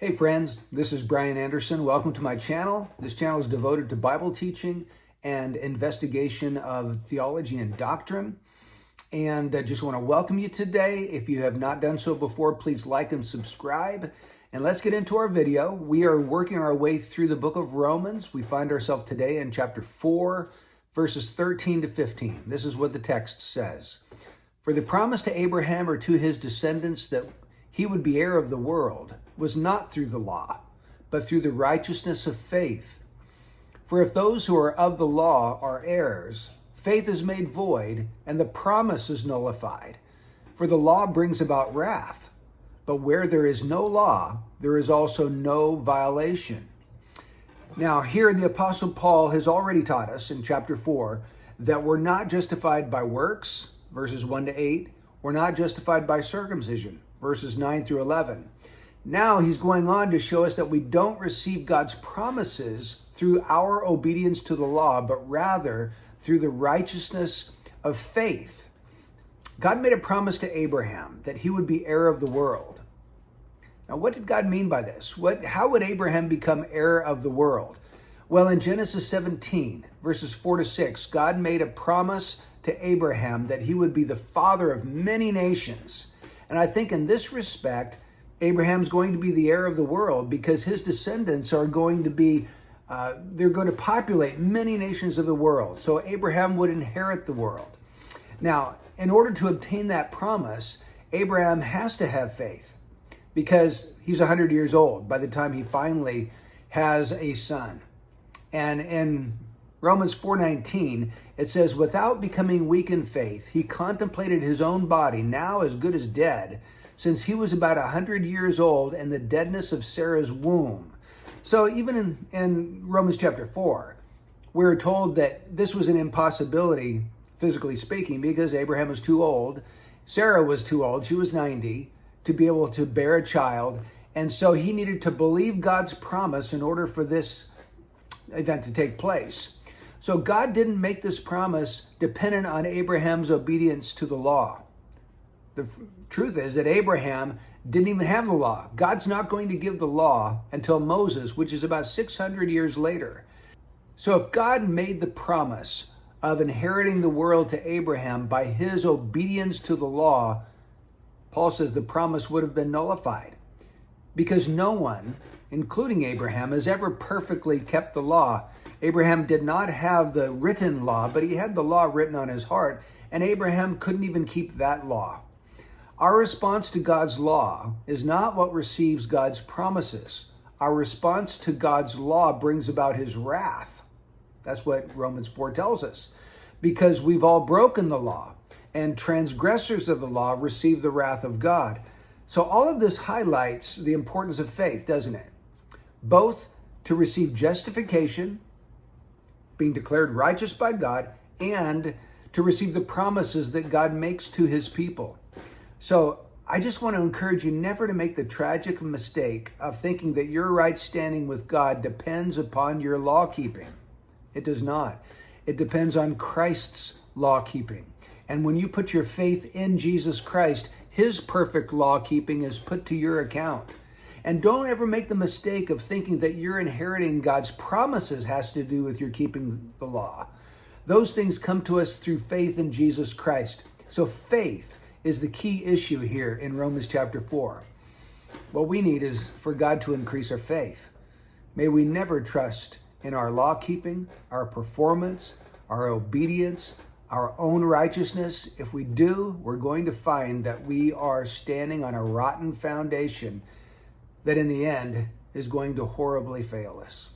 Hey friends, this is Brian Anderson. Welcome to my channel. This channel is devoted to Bible teaching and investigation of theology and doctrine. And I just want to welcome you today. If you have not done so before, please like and subscribe. And let's get into our video. We are working our way through the book of Romans. We find ourselves today in chapter 4, verses 13 to 15. This is what the text says. For the promise to Abraham or to his descendants that he would be heir of the world was not through the law, but through the righteousness of faith. For if those who are of the law are heirs, faith is made void, and the promise is nullified. For the law brings about wrath. But where there is no law, there is also no violation. Now, here the Apostle Paul has already taught us in chapter 4 that we're not justified by works, verses 1 to 8. We're not justified by circumcision, verses 9 through 11. Now he's going on to show us that we don't receive God's promises through our obedience to the law, but rather through the righteousness of faith. God made a promise to Abraham that he would be heir of the world. Now, what did God mean by this? How would Abraham become heir of the world? Well, in Genesis 17, verses 4 to 6, God made a promise to Abraham that he would be the father of many nations. And I think in this respect, Abraham's going to be the heir of the world because his descendants are going to be, they're going to populate many nations of the world. So Abraham would inherit the world. Now, in order to obtain that promise, Abraham has to have faith because he's 100 years old by the time he finally has a son. And in Romans 4:19, it says, without becoming weak in faith, he contemplated his own body, now as good as dead, since he was about 100 years old and the deadness of Sarah's womb. So even in Romans chapter 4, we're told that this was an impossibility, physically speaking, because Abraham was too old. Sarah was too old. She was 90 to be able to bear a child. And so he needed to believe God's promise in order for this event to take place. So God didn't make this promise dependent on Abraham's obedience to the law. The truth is that Abraham didn't even have the law. God's not going to give the law until Moses, which is about 600 years later. So if God made the promise of inheriting the world to Abraham by his obedience to the law, Paul says the promise would have been nullified because no one, including Abraham, has ever perfectly kept the law. Abraham did not have the written law, but he had the law written on his heart, and Abraham couldn't even keep that law. Our response to God's law is not what receives God's promises. Our response to God's law brings about his wrath. That's what Romans 4 tells us. Because we've all broken the law, and transgressors of the law receive the wrath of God. So all of this highlights the importance of faith, doesn't it? Both to receive justification, being declared righteous by God, and to receive the promises that God makes to his people. So I just want to encourage you never to make the tragic mistake of thinking that your right standing with God depends upon your law keeping. It does not. It depends on Christ's law keeping. And when you put your faith in Jesus Christ, his perfect law keeping is put to your account. And don't ever make the mistake of thinking that your inheriting God's promises has to do with your keeping the law. Those things come to us through faith in Jesus Christ. So faith is the key issue here in Romans chapter 4. What we need is for God to increase our faith. May we never trust in our law keeping, our performance, our obedience, our own righteousness. If we do, we're going to find that we are standing on a rotten foundation that in the end is going to horribly fail us.